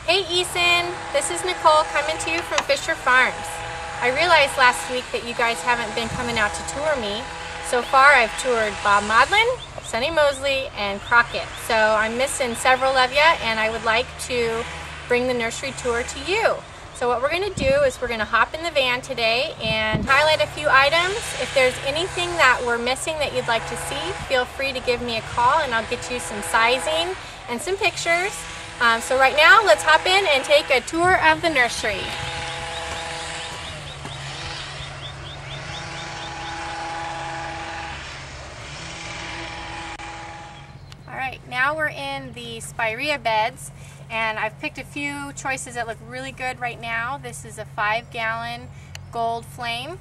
Hey Eason, this is Nicole coming to you from Fisher Farms. I realized last week that you guys haven't been coming out to tour me. So far I've toured Bob Maudlin, Sonny Mosley, and Crockett. So I'm missing several of you and I would like to bring the nursery tour to you. So what we're going to do is we're going to hop in the van today and highlight a few items. If there's anything that we're missing that you'd like to see, feel free to give me a call and I'll get you some sizing and some pictures. So right now, let's hop in and take a tour of the nursery. Alright, now we're in the spirea beds, and I've picked a few choices that look really good right now. This is a 5-gallon gold flame.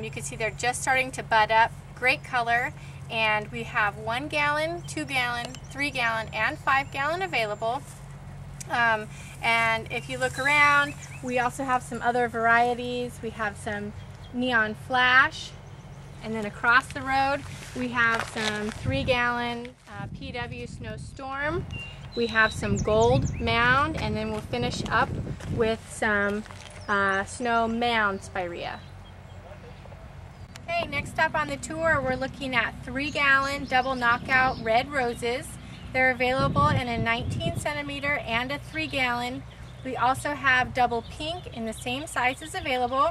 You can see they're just starting to bud up. Great color. And we have 1 gallon, 2 gallon, 3 gallon, and 5 gallon available. And if you look around, we also have some other varieties. We have some neon flash, and then across the road we have some 3-gallon PW Snow Storm. We have some gold mound, and then we'll finish up with some snow mound spirea. Okay, next up on the tour we're looking at 3-gallon double knockout red roses. They're available in a 19 centimeter and a 3-gallon. We also have double pink in the same sizes available.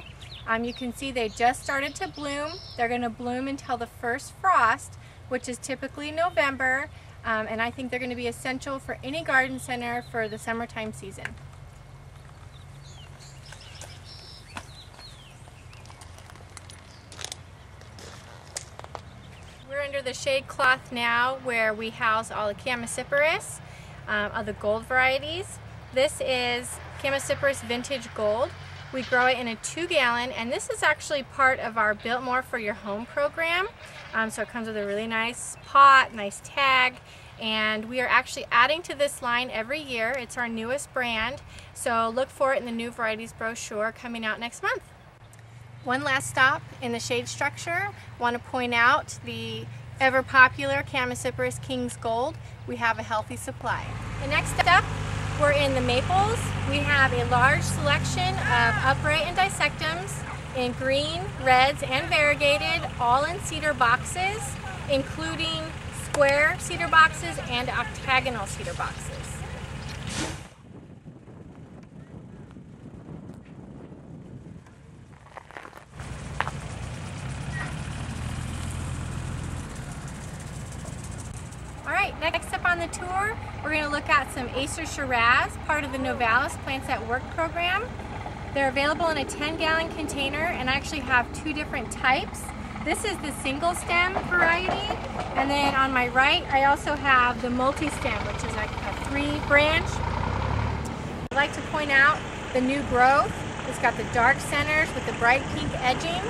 You can see they just started to bloom. They're going to bloom until the first frost, which is typically November, and I think they're going to be essential for any garden center for the summertime season. We're under the shade cloth now where we house all the Chamaecyparis of the gold varieties. This is Chamaecyparis Vintage Gold. We grow it in a 2-gallon, and this is actually part of our Built More for Your Home program. So it comes with a really nice pot, nice tag, and we are actually adding to this line every year. It's our newest brand, so look for it in the new varieties brochure coming out next month. One last stop in the shade structure. I want to point out the ever popular Chamaecyparis King's Gold. We have a healthy supply. The next up, we're in the maples. We have a large selection of upright and dissectums in green, reds, and variegated, all in cedar boxes, including square cedar boxes and octagonal cedar boxes. Alright, next up on the tour, we're going to look at some Acer Shiraz, part of the Novalis Plants at Work program. They're available in a 10-gallon container, and I actually have 2 different types. This is the single stem variety, and then on my right I also have the multi-stem, which is like a 3-branch. I'd like to point out the new growth. It's got the dark centers with the bright pink edging.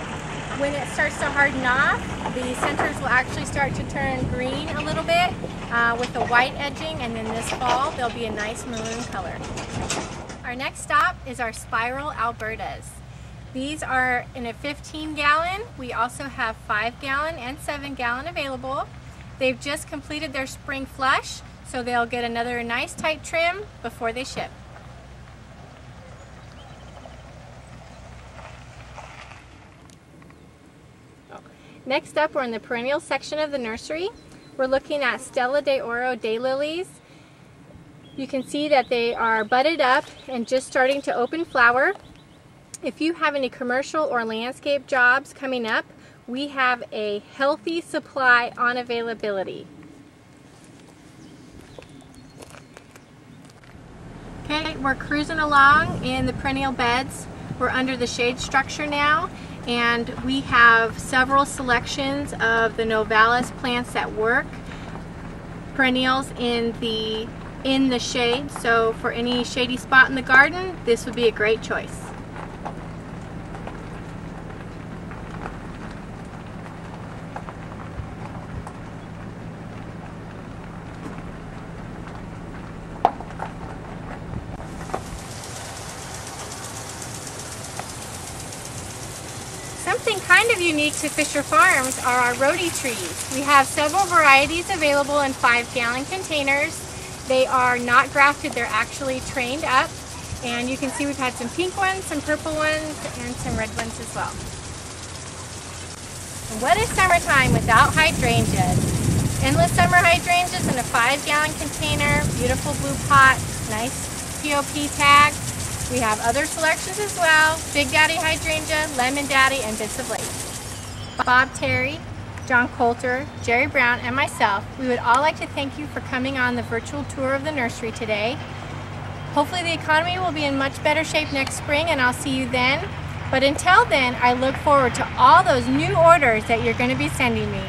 When it starts to harden off, the centers will actually start to turn green a little bit with the white edging, and then this fall they'll be a nice maroon color. Our next stop is our Spiral Albertas. These are in a 15-gallon. We also have 5-gallon and 7-gallon available. They've just completed their spring flush, so they'll get another nice tight trim before they ship. Next up, we're in the perennial section of the nursery. We're looking at Stella de Oro daylilies. You can see that they are budded up and just starting to open flower. If you have any commercial or landscape jobs coming up, we have a healthy supply on availability. Okay, we're cruising along in the perennial beds. We're under the shade structure now, and we have several selections of the Novalis Plants at Work perennials in the shade. So for any shady spot in the garden, this would be a great choice. Something kind of unique to Fisher Farms are our rhodie trees. We have several varieties available in 5-gallon containers. They are not grafted, they're actually trained up. And you can see we've had some pink ones, some purple ones, and some red ones as well. What is summertime without hydrangeas? Endless summer hydrangeas in a 5-gallon container, beautiful blue pot, nice POP tag. We have other selections as well, Big Daddy Hydrangea, Lemon Daddy, and Bits of Lace. Bob Terry, John Coulter, Jerry Brown, and myself, we would all like to thank you for coming on the virtual tour of the nursery today. Hopefully the economy will be in much better shape next spring, and I'll see you then. But until then, I look forward to all those new orders that you're going to be sending me.